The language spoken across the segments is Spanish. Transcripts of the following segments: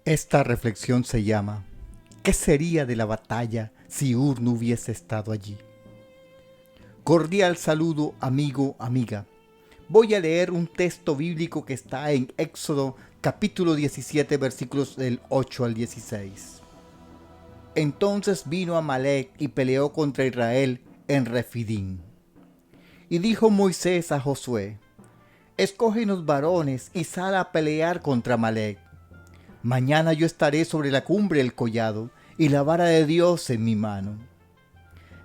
Esta reflexión se llama ¿Qué sería de la batalla si Ur no hubiese estado allí? Cordial saludo, amigo, amiga. Voy a leer un texto bíblico que está en Éxodo capítulo 17 versículos del 8 al 16. Entonces vino Amalec y peleó contra Israel en Refidim. Y dijo Moisés a Josué: escógenos varones y sal a pelear contra Amalec. Mañana yo estaré sobre la cumbre del collado y la vara de Dios en mi mano.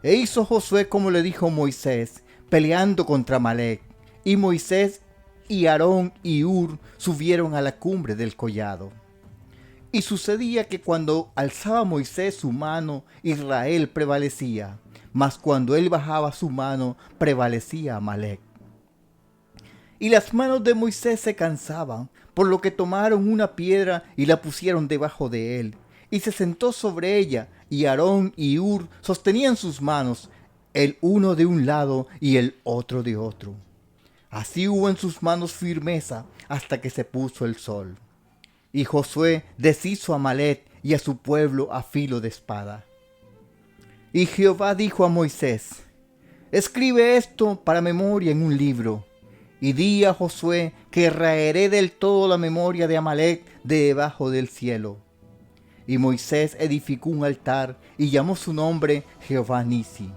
E hizo Josué como le dijo Moisés, peleando contra Amalec. Y Moisés y Aarón y Hur subieron a la cumbre del collado. Y sucedía que cuando alzaba Moisés su mano, Israel prevalecía, mas cuando él bajaba su mano, prevalecía Amalec. Y las manos de Moisés se cansaban, por lo que tomaron una piedra y la pusieron debajo de él, y se sentó sobre ella, y Aarón y Hur sostenían sus manos, el uno de un lado y el otro de otro. Así hubo en sus manos firmeza hasta que se puso el sol. Y Josué deshizo a Amalec y a su pueblo a filo de espada. Y Jehová dijo a Moisés: escribe esto para memoria en un libro, y di a Josué que raeré del todo la memoria de Amalec de debajo del cielo. Y Moisés edificó un altar y llamó su nombre Jehová Nisi.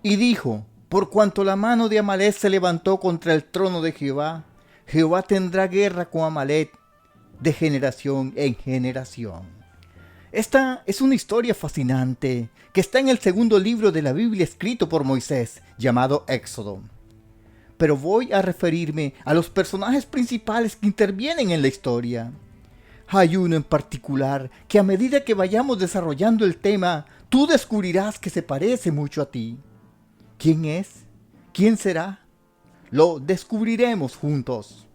Y dijo: por cuanto la mano de Amalec se levantó contra el trono de Jehová, Jehová tendrá guerra con Amalec de generación en generación. Esta es una historia fascinante que está en el segundo libro de la Biblia escrito por Moisés, llamado Éxodo. Pero voy a referirme a los personajes principales que intervienen en la historia. Hay uno en particular que a medida que vayamos desarrollando el tema, tú descubrirás que se parece mucho a ti. ¿Quién es? ¿Quién será? Lo descubriremos juntos.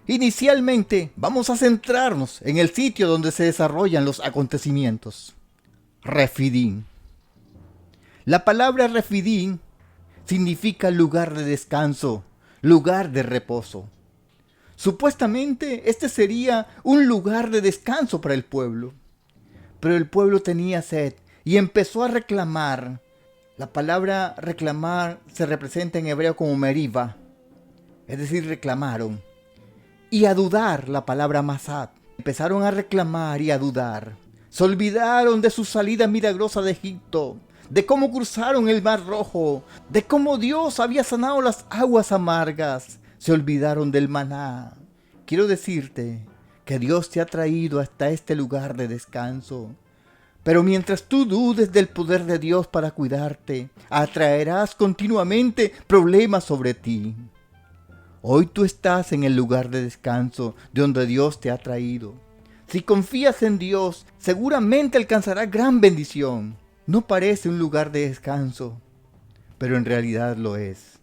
Inicialmente vamos a centrarnos en el sitio donde se desarrollan los acontecimientos. Refidim. La palabra Refidim significa lugar de descanso, lugar de reposo. Supuestamente este sería un lugar de descanso para el pueblo. Pero el pueblo tenía sed y empezó a reclamar. La palabra reclamar se representa en hebreo como meriva, es decir, reclamaron. Y a dudar, la palabra masad. Empezaron a reclamar y a dudar. Se olvidaron de su salida milagrosa de Egipto, de cómo cruzaron el Mar Rojo, de cómo Dios había sanado las aguas amargas. Se olvidaron del maná. Quiero decirte que Dios te ha traído hasta este lugar de descanso. Pero mientras tú dudes del poder de Dios para cuidarte, atraerás continuamente problemas sobre ti. Hoy tú estás en el lugar de descanso de donde Dios te ha traído. Si confías en Dios, seguramente alcanzarás gran bendición. No parece un lugar de descanso, pero en realidad lo es.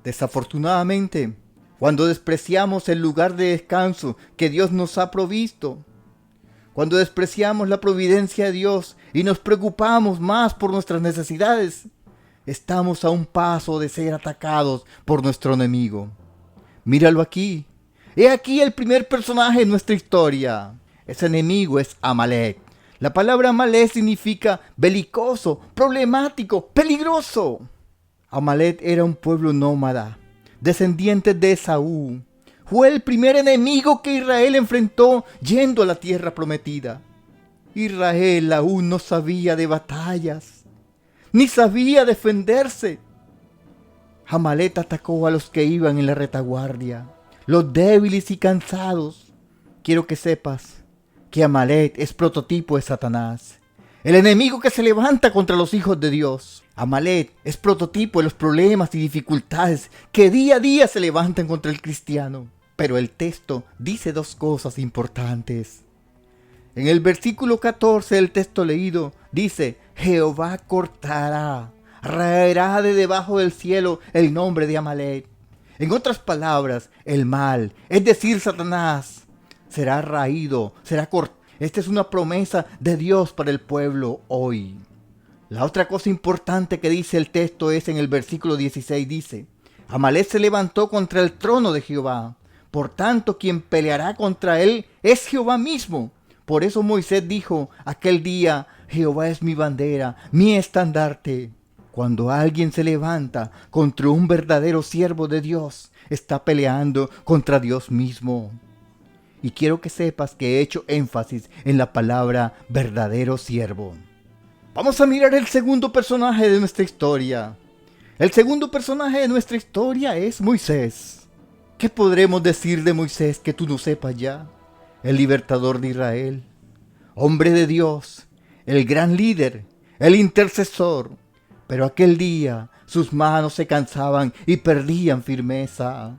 Desafortunadamente, cuando despreciamos el lugar de descanso que Dios nos ha provisto, cuando despreciamos la providencia de Dios y nos preocupamos más por nuestras necesidades, estamos a un paso de ser atacados por nuestro enemigo. Míralo aquí. He aquí el primer personaje de nuestra historia. Ese enemigo es Amalec. La palabra Amalec significa belicoso, problemático, peligroso. Amalec era un pueblo nómada, descendiente de Esaú. Fue el primer enemigo que Israel enfrentó yendo a la tierra prometida. Israel aún no sabía de batallas, ni sabía defenderse. Amalec atacó a los que iban en la retaguardia, los débiles y cansados. Quiero que sepas que Amalec es prototipo de Satanás, el enemigo que se levanta contra los hijos de Dios. Amalec es prototipo de los problemas y dificultades que día a día se levantan contra el cristiano. Pero el texto dice dos cosas importantes. En el versículo 14 del texto leído dice: Jehová cortará, raerá de debajo del cielo el nombre de Amalec. En otras palabras, el mal, es decir, Satanás, será raído, será cortado. Esta es una promesa de Dios para el pueblo hoy. La otra cosa importante que dice el texto es en el versículo 16, dice: Amalec se levantó contra el trono de Jehová, Por tanto, quien peleará contra él es Jehová mismo. Por eso Moisés dijo aquel día: Jehová es mi bandera, mi estandarte. Cuando alguien se levanta contra un verdadero siervo de Dios, está peleando contra Dios mismo. Y quiero que sepas que he hecho énfasis en la palabra verdadero siervo. Vamos a mirar el segundo personaje de nuestra historia. El segundo personaje de nuestra historia es Moisés. ¿Qué podremos decir de Moisés que tú no sepas ya? El libertador de Israel, hombre de Dios, el gran líder, el intercesor. Pero aquel día sus manos se cansaban y perdían firmeza.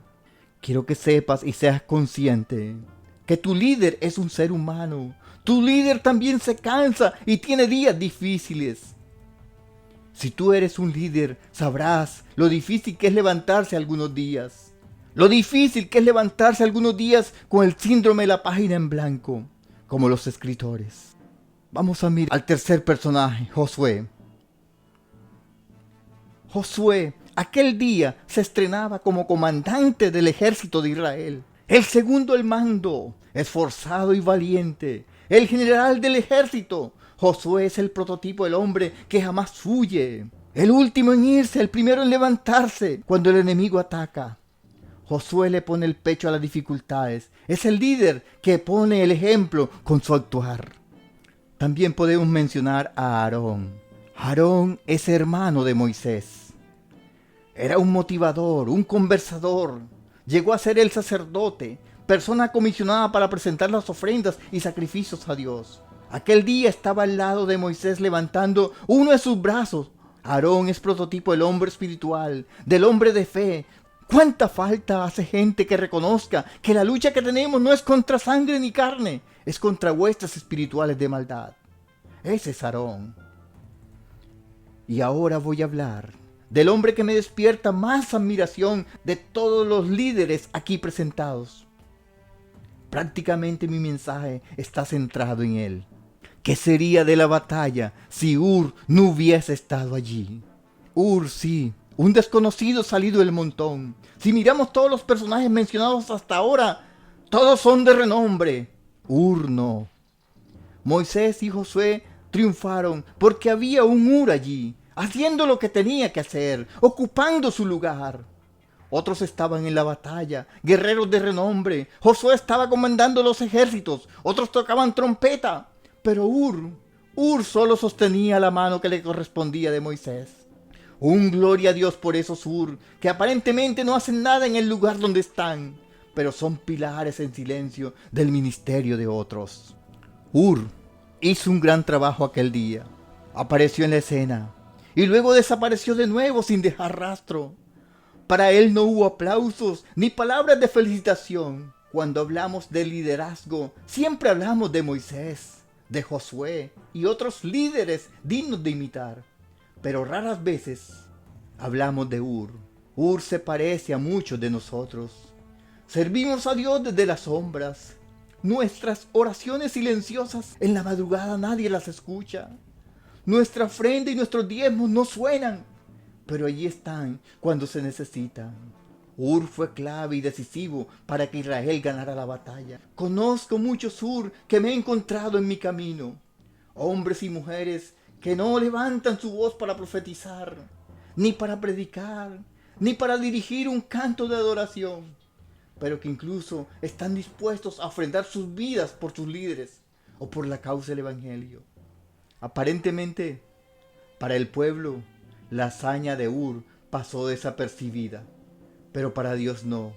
Quiero que sepas y seas consciente que tu líder es un ser humano. Tu líder también se cansa y tiene días difíciles. Si tú eres un líder, sabrás lo difícil que es levantarse algunos días. Lo difícil que es levantarse algunos días con el síndrome de la página en blanco, como los escritores. Vamos a mirar al tercer personaje, Josué. Josué, aquel día se estrenaba como comandante del ejército de Israel. El segundo al mando, esforzado y valiente. El general del ejército. Josué es el prototipo del hombre que jamás huye. El último en irse, el primero en levantarse cuando el enemigo ataca. Josué le pone el pecho a las dificultades. Es el líder que pone el ejemplo con su actuar. También podemos mencionar a Aarón. Aarón es hermano de Moisés. Era un motivador, un conversador. Llegó a ser el sacerdote, persona comisionada para presentar las ofrendas y sacrificios a Dios. Aquel día estaba al lado de Moisés levantando uno de sus brazos. Aarón es prototipo del hombre espiritual, del hombre de fe. ¿Cuánta falta hace gente que reconozca que la lucha que tenemos no es contra sangre ni carne, es contra huestes espirituales de maldad? Ese es Aarón. Y ahora voy a hablar del hombre que me despierta más admiración de todos los líderes aquí presentados. Prácticamente mi mensaje está centrado en él. ¿Qué sería de la batalla si Ur no hubiese estado allí? Ur, sí, un desconocido salido del montón. Si miramos todos los personajes mencionados hasta ahora, todos son de renombre. Ur no. Moisés y Josué triunfaron porque había un Ur allí, haciendo lo que tenía que hacer, ocupando su lugar. Otros estaban en la batalla, guerreros de renombre. Josué estaba comandando los ejércitos, otros tocaban trompeta. Pero Ur solo sostenía la mano que le correspondía de Moisés. Un gloria a Dios por esos Ur, que aparentemente no hacen nada en el lugar donde están, pero son pilares en silencio del ministerio de otros. Ur hizo un gran trabajo aquel día. Apareció en la escena y luego desapareció de nuevo sin dejar rastro. Para él no hubo aplausos ni palabras de felicitación. Cuando hablamos de liderazgo, siempre hablamos de Moisés, de Josué y otros líderes dignos de imitar. Pero raras veces hablamos de Ur. Ur se parece a muchos de nosotros. Servimos a Dios desde las sombras. Nuestras oraciones silenciosas en la madrugada nadie las escucha. Nuestra ofrenda y nuestros diezmos no suenan, pero allí están cuando se necesitan. Ur fue clave y decisivo para que Israel ganara la batalla. Conozco muchos Ur que me he encontrado en mi camino. Hombres y mujeres que no levantan su voz para profetizar, ni para predicar, ni para dirigir un canto de adoración, pero que incluso están dispuestos a ofrendar sus vidas por sus líderes o por la causa del evangelio. Aparentemente, para el pueblo, la hazaña de Ur pasó desapercibida, pero para Dios no.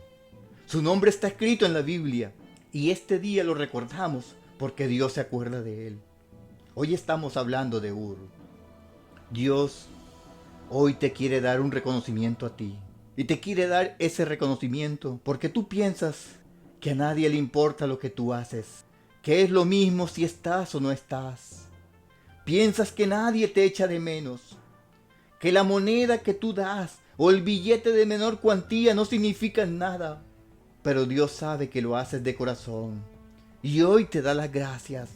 Su nombre está escrito en la Biblia y este día lo recordamos porque Dios se acuerda de él. Hoy estamos hablando de Ur. Dios hoy te quiere dar un reconocimiento a ti. Y te quiere dar ese reconocimiento porque tú piensas que a nadie le importa lo que tú haces, que es lo mismo si estás o no estás. Piensas que nadie te echa de menos, que la moneda que tú das o el billete de menor cuantía no significan nada. Pero Dios sabe que lo haces de corazón y hoy te da las gracias.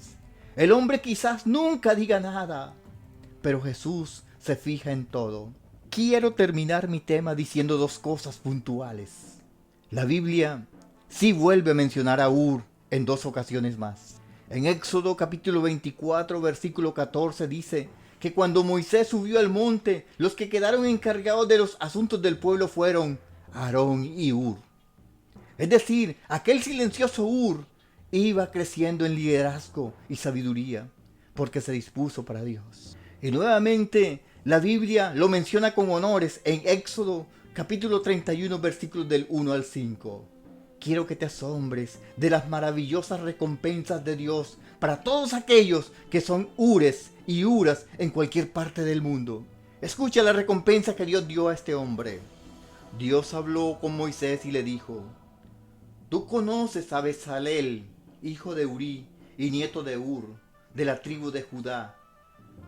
El hombre quizás nunca diga nada, pero Jesús se fija en todo. Quiero terminar mi tema diciendo dos cosas puntuales. La Biblia sí vuelve a mencionar a Ur en 2 ocasiones más. En Éxodo capítulo 24, versículo 14 dice que cuando Moisés subió al monte, los que quedaron encargados de los asuntos del pueblo fueron Aarón y Ur. Es decir, aquel silencioso Ur iba creciendo en liderazgo y sabiduría porque se dispuso para Dios. Y nuevamente la Biblia lo menciona con honores en Éxodo capítulo 31 versículos del 1 al 5. Quiero que te asombres de las maravillosas recompensas de Dios para todos aquellos que son Ures y Uras en cualquier parte del mundo. Escucha la recompensa que Dios dio a este hombre. Dios habló con Moisés y le dijo: Tú conoces a Bezalel, hijo de Uri y nieto de Ur, de la tribu de Judá.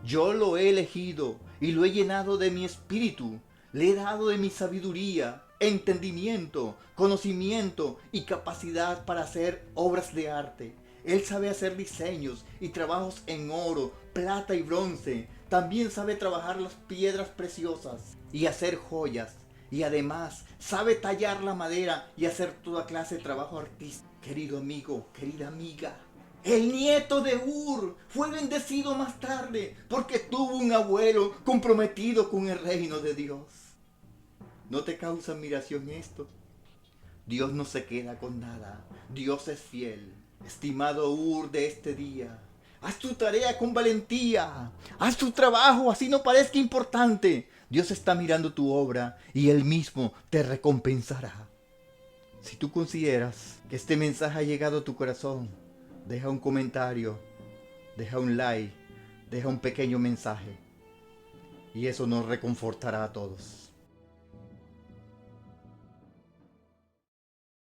Yo lo he elegido y lo he llenado de mi espíritu. Le he dado de mi sabiduría, entendimiento, conocimiento y capacidad para hacer obras de arte. Él sabe hacer diseños y trabajos en oro, plata y bronce. También sabe trabajar las piedras preciosas y hacer joyas. Y además sabe tallar la madera y hacer toda clase de trabajo artístico. Querido amigo, querida amiga, el nieto de Ur fue bendecido más tarde porque tuvo un abuelo comprometido con el reino de Dios. ¿No te causa admiración esto? Dios no se queda con nada. Dios es fiel. Estimado Ur de este día, haz tu tarea con valentía. Haz tu trabajo así no parezca importante. Dios está mirando tu obra y Él mismo te recompensará. Si tú consideras que este mensaje ha llegado a tu corazón, deja un comentario, deja un like, deja un pequeño mensaje. Y eso nos reconfortará a todos.